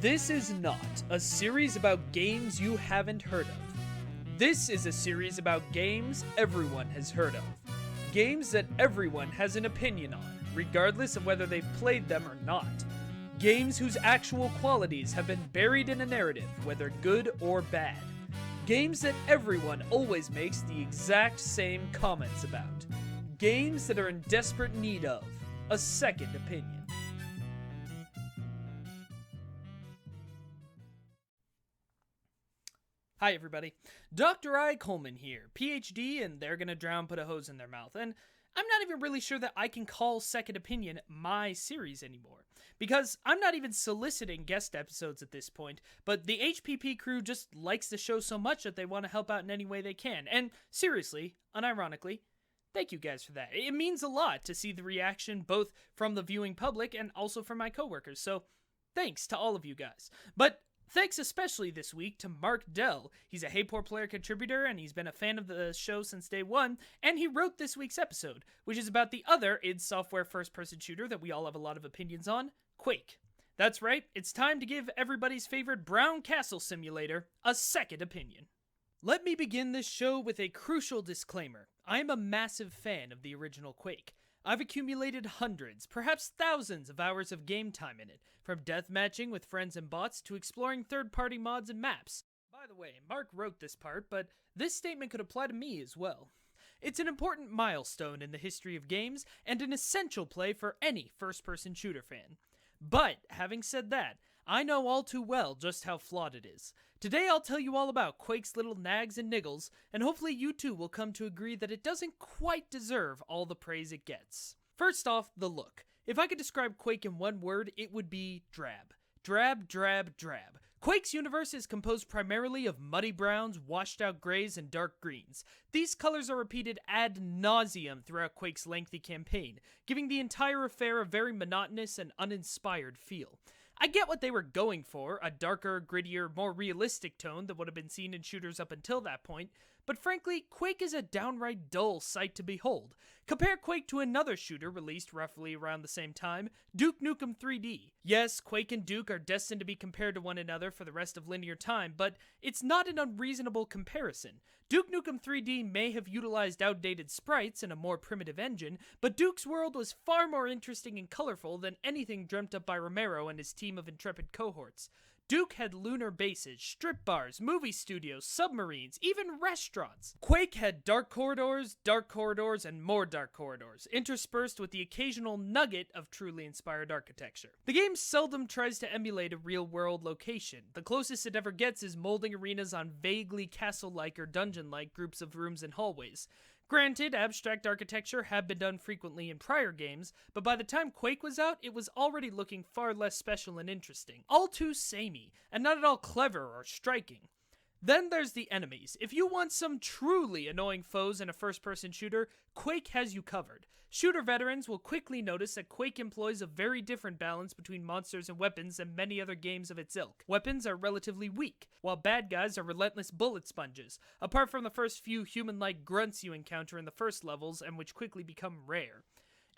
This is not a series about games you haven't heard of. This is a series about games everyone has heard of. Games that everyone has an opinion on, regardless of whether they've played them or not. Games whose actual qualities have been buried in a narrative, whether good or bad. Games that everyone always makes the exact same comments about. Games that are in desperate need of a second opinion. Hi everybody, Dr. I. Coleman here, PhD, and they're gonna drown, put a hose in their mouth, and I'm not even really sure that I can call Second Opinion my series anymore, because I'm not even soliciting guest episodes at this point, but the HPP crew just likes the show so much that they want to help out in any way they can, and seriously, unironically, thank you guys for that. It means a lot to see the reaction both from the viewing public and also from my coworkers, so thanks to all of you guys. But thanks especially this week to Mark Dell. He's a Hey Poor Player contributor, and he's been a fan of the show since day one, and he wrote this week's episode, which is about the other id Software first-person shooter that we all have a lot of opinions on, Quake. That's right, it's time to give everybody's favorite Brown Castle simulator a second opinion. Let me begin this show with a crucial disclaimer. I am a massive fan of the original Quake. I've accumulated hundreds, perhaps thousands of hours of game time in it, from deathmatching with friends and bots to exploring third-party mods and maps. By the way, Mark wrote this part, but this statement could apply to me as well. It's an important milestone in the history of games, and an essential play for any first-person shooter fan. But, having said that, I know all too well just how flawed it is. Today I'll tell you all about Quake's little nags and niggles, and hopefully you too will come to agree that it doesn't quite deserve all the praise it gets. First off, the look. If I could describe Quake in one word, it would be drab. Drab, drab, drab. Quake's universe is composed primarily of muddy browns, washed out grays, and dark greens. These colors are repeated ad nauseum throughout Quake's lengthy campaign, giving the entire affair a very monotonous and uninspired feel. I get what they were going for, a darker, grittier, more realistic tone than would have been seen in shooters up until that point, but frankly, Quake is a downright dull sight to behold. Compare Quake to another shooter released roughly around the same time, Duke Nukem 3D. Yes, Quake and Duke are destined to be compared to one another for the rest of linear time, but it's not an unreasonable comparison. Duke Nukem 3D may have utilized outdated sprites and a more primitive engine, but Duke's world was far more interesting and colorful than anything dreamt up by Romero and his team of intrepid cohorts. Duke had lunar bases, strip bars, movie studios, submarines, even restaurants. Quake had dark corridors, and more dark corridors, interspersed with the occasional nugget of truly inspired architecture. The game seldom tries to emulate a real-world location. The closest it ever gets is molding arenas on vaguely castle-like or dungeon-like groups of rooms and hallways. Granted, abstract architecture had been done frequently in prior games, but by the time Quake was out, it was already looking far less special and interesting. All too samey, and not at all clever or striking. Then there's the enemies. If you want some truly annoying foes in a first-person shooter, Quake has you covered. Shooter veterans will quickly notice that Quake employs a very different balance between monsters and weapons than many other games of its ilk. Weapons are relatively weak, while bad guys are relentless bullet sponges, apart from the first few human-like grunts you encounter in the first levels and which quickly become rare.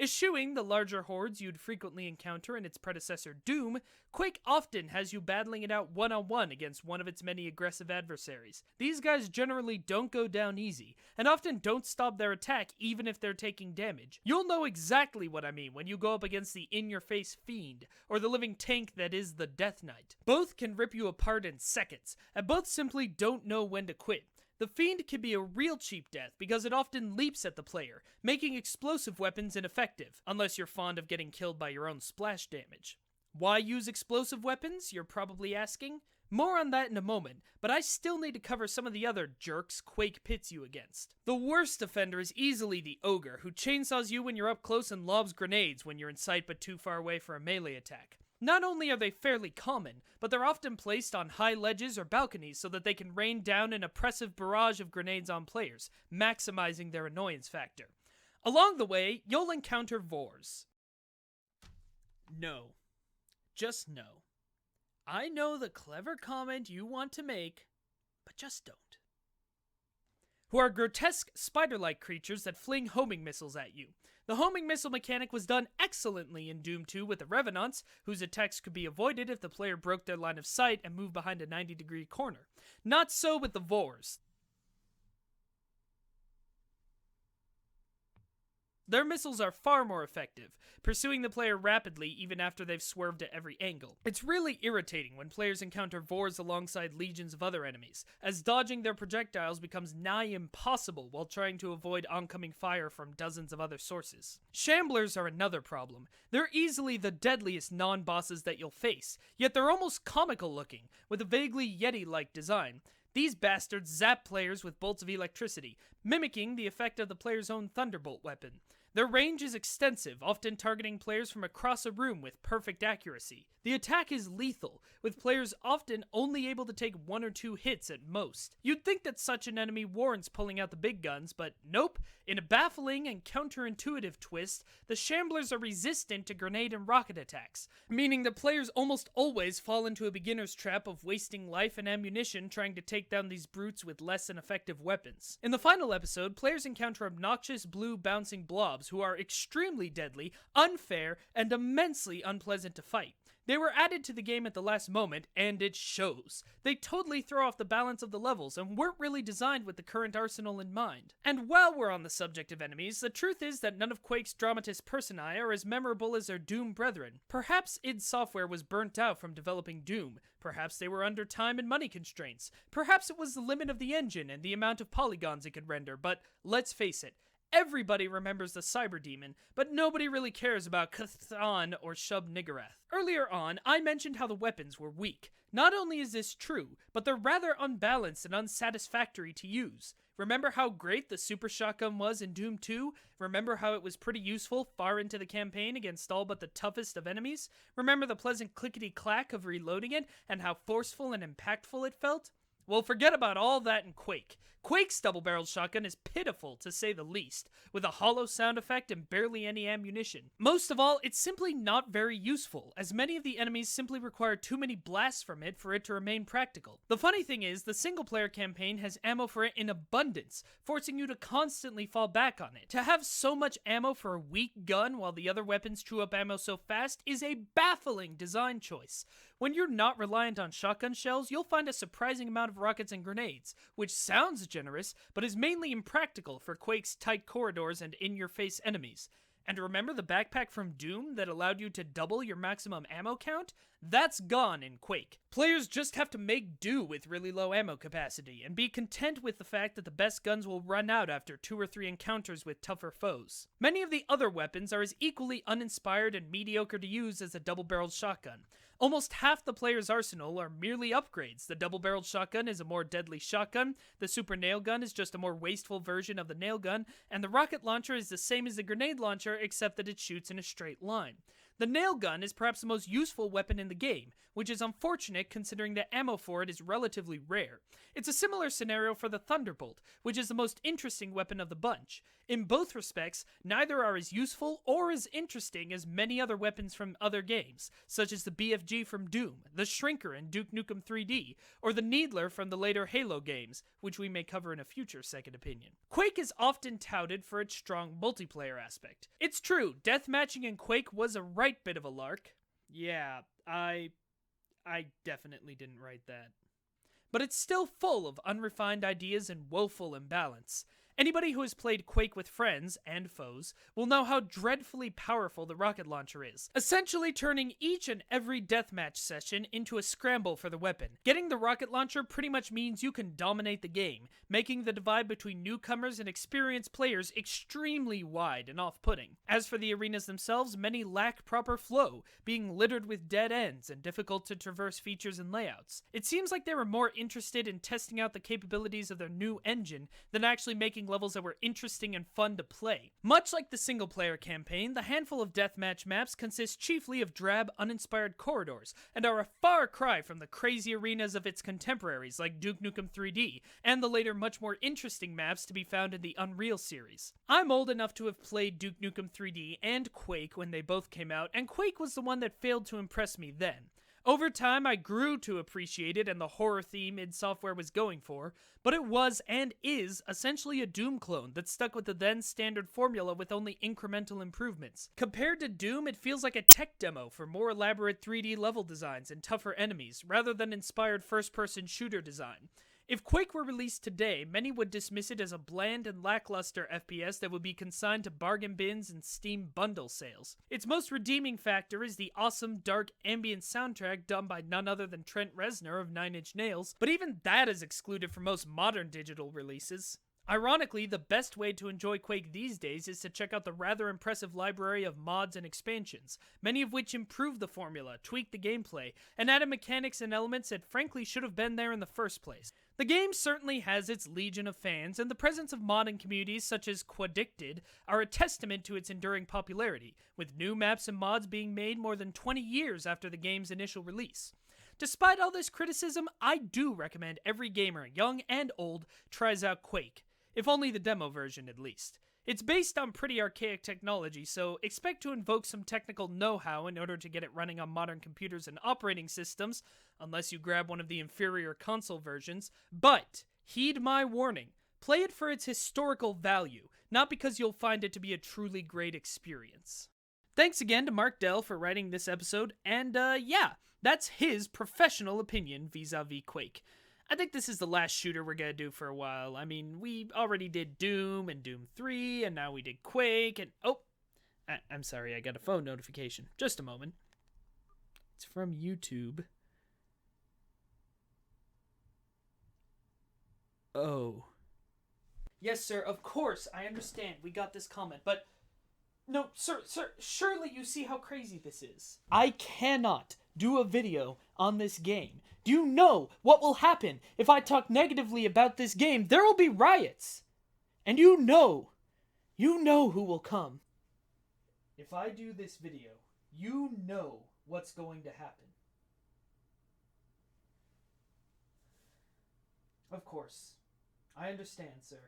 Eschewing the larger hordes you'd frequently encounter in its predecessor Doom, Quake often has you battling it out one-on-one against one of its many aggressive adversaries. These guys generally don't go down easy, and often don't stop their attack even if they're taking damage. You'll know exactly what I mean when you go up against the in-your-face Fiend, or the living tank that is the Death Knight. Both can rip you apart in seconds, and both simply don't know when to quit. The Fiend can be a real cheap death because it often leaps at the player, making explosive weapons ineffective, unless you're fond of getting killed by your own splash damage. Why use explosive weapons, you're probably asking? More on that in a moment, but I still need to cover some of the other jerks Quake pits you against. The worst offender is easily the Ogre, who chainsaws you when you're up close and lobs grenades when you're in sight but too far away for a melee attack. Not only are they fairly common, but they're often placed on high ledges or balconies so that they can rain down an oppressive barrage of grenades on players, maximizing their annoyance factor. Along the way, you'll encounter Vors. No. Just no. I know the clever comment you want to make, but just don't. Who are grotesque spider-like creatures that fling homing missiles at you. The homing missile mechanic was done excellently in Doom 2 with the Revenants, whose attacks could be avoided if the player broke their line of sight and moved behind a 90-degree corner. Not so with the Vors. Their missiles are far more effective, pursuing the player rapidly even after they've swerved at every angle. It's really irritating when players encounter Vors alongside legions of other enemies, as dodging their projectiles becomes nigh impossible while trying to avoid oncoming fire from dozens of other sources. Shamblers are another problem. They're easily the deadliest non-bosses that you'll face, yet they're almost comical looking, with a vaguely Yeti-like design. These bastards zap players with bolts of electricity, mimicking the effect of the player's own Thunderbolt weapon. Their range is extensive, often targeting players from across a room with perfect accuracy. The attack is lethal, with players often only able to take 1 or 2 hits at most. You'd think that such an enemy warrants pulling out the big guns, but nope. In a baffling and counterintuitive twist, the Shamblers are resistant to grenade and rocket attacks, meaning that players almost always fall into a beginner's trap of wasting life and ammunition trying to take down these brutes with less than effective weapons. In the final episode, players encounter obnoxious blue bouncing blobs who are extremely deadly, unfair, and immensely unpleasant to fight. They were added to the game at the last moment, and it shows. They totally throw off the balance of the levels and weren't really designed with the current arsenal in mind. And while we're on the subject of enemies, the truth is that none of Quake's Dramatis Personae are as memorable as their Doom brethren. Perhaps id Software was burnt out from developing Doom. Perhaps they were under time and money constraints. Perhaps it was the limit of the engine and the amount of polygons it could render, but let's face it. Everybody remembers the Cyber Demon, but nobody really cares about Cthulhu or Shub-Niggurath. Earlier on, I mentioned how the weapons were weak. Not only is this true, but they're rather unbalanced and unsatisfactory to use. Remember how great the Super Shotgun was in Doom 2? Remember how it was pretty useful far into the campaign against all but the toughest of enemies? Remember the pleasant clickety-clack of reloading it, and how forceful and impactful it felt? Well, forget about all that in Quake. Quake's double-barreled shotgun is pitiful, to say the least, with a hollow sound effect and barely any ammunition. Most of all, it's simply not very useful, as many of the enemies simply require too many blasts from it for it to remain practical. The funny thing is, the single-player campaign has ammo for it in abundance, forcing you to constantly fall back on it. To have so much ammo for a weak gun while the other weapons chew up ammo so fast is a baffling design choice. When you're not reliant on shotgun shells, you'll find a surprising amount of rockets and grenades, which sounds generous, but is mainly impractical for Quake's tight corridors and in-your-face enemies. And remember the backpack from Doom that allowed you to double your maximum ammo count? That's gone in Quake. Players just have to make do with really low ammo capacity, and be content with the fact that the best guns will run out after 2 or 3 encounters with tougher foes. Many of the other weapons are as equally uninspired and mediocre to use as a double-barreled shotgun. Almost half the player's arsenal are merely upgrades. The double-barreled shotgun is a more deadly shotgun, the super nail gun is just a more wasteful version of the nail gun, and the rocket launcher is the same as the grenade launcher except that it shoots in a straight line. The nail gun is perhaps the most useful weapon in the game, which is unfortunate considering that ammo for it is relatively rare. It's a similar scenario for the Thunderbolt, which is the most interesting weapon of the bunch. In both respects, neither are as useful or as interesting as many other weapons from other games, such as the BFG from Doom, the Shrinker in Duke Nukem 3D, or the Needler from the later Halo games, which we may cover in a future second opinion. Quake is often touted for its strong multiplayer aspect. It's true, deathmatching in Quake was a right bit of a lark. Yeah, I definitely didn't write that. But it's still full of unrefined ideas and woeful imbalance. Anybody who has played Quake with friends, and foes, will know how dreadfully powerful the rocket launcher is, essentially turning each and every deathmatch session into a scramble for the weapon. Getting the rocket launcher pretty much means you can dominate the game, making the divide between newcomers and experienced players extremely wide and off-putting. As for the arenas themselves, many lack proper flow, being littered with dead ends and difficult to traverse features and layouts. It seems like they were more interested in testing out the capabilities of their new engine than actually making levels that were interesting and fun to play. Much like the single-player campaign, the handful of deathmatch maps consist chiefly of drab, uninspired corridors, and are a far cry from the crazy arenas of its contemporaries like Duke Nukem 3D, and the later much more interesting maps to be found in the Unreal series. I'm old enough to have played Duke Nukem 3D and Quake when they both came out, and Quake was the one that failed to impress me then. Over time, I grew to appreciate it and the horror theme id Software was going for, but it was and is essentially a Doom clone that stuck with the then standard formula with only incremental improvements. Compared to Doom, it feels like a tech demo for more elaborate 3D level designs and tougher enemies, rather than inspired first-person shooter design. If Quake were released today, many would dismiss it as a bland and lackluster FPS that would be consigned to bargain bins and Steam bundle sales. Its most redeeming factor is the awesome, dark, ambient soundtrack done by none other than Trent Reznor of Nine Inch Nails, but even that is excluded from most modern digital releases. Ironically, the best way to enjoy Quake these days is to check out the rather impressive library of mods and expansions, many of which improve the formula, tweak the gameplay, and added mechanics and elements that frankly should have been there in the first place. The game certainly has its legion of fans, and the presence of modding communities such as Quadicted are a testament to its enduring popularity, with new maps and mods being made more than 20 years after the game's initial release. Despite all this criticism, I do recommend every gamer, young and old, tries out Quake. If only the demo version, at least. It's based on pretty archaic technology, so expect to invoke some technical know-how in order to get it running on modern computers and operating systems, unless you grab one of the inferior console versions. But, heed my warning, play it for its historical value, not because you'll find it to be a truly great experience. Thanks again to Mark Dell for writing this episode, and yeah, that's his professional opinion vis-a-vis Quake. I think this is the last shooter we're gonna do for a while. I mean, we already did Doom and Doom 3, and now we did Quake, and oh! I'm sorry, I got a phone notification. Just a moment. It's from YouTube. Oh. Yes, sir, of course, I understand. We got this comment, but... No, sir, surely you see how crazy this is. I cannot do a video on this game. Do you know what will happen if I talk negatively about this game? There will be riots. And you know who will come. If I do this video, you know what's going to happen. Of course. I understand, sir.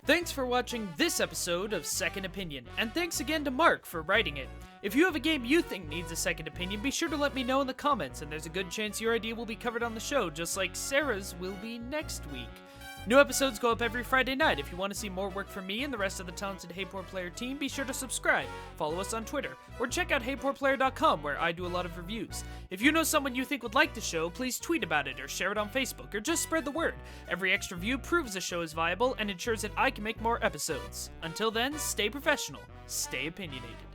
Thanks for watching this episode of Second Opinion, and thanks again to Mark for writing it. If you have a game you think needs a second opinion, be sure to let me know in the comments, and there's a good chance your idea will be covered on the show, just like Sarah's will be next week. New episodes go up every Friday night. If you want to see more work from me and the rest of the talented Hey Poor Player team, be sure to subscribe, follow us on Twitter, or check out HeyPoorPlayer.com, where I do a lot of reviews. If you know someone you think would like the show, please tweet about it or share it on Facebook, or just spread the word. Every extra view proves the show is viable and ensures that I can make more episodes. Until then, stay professional, stay opinionated.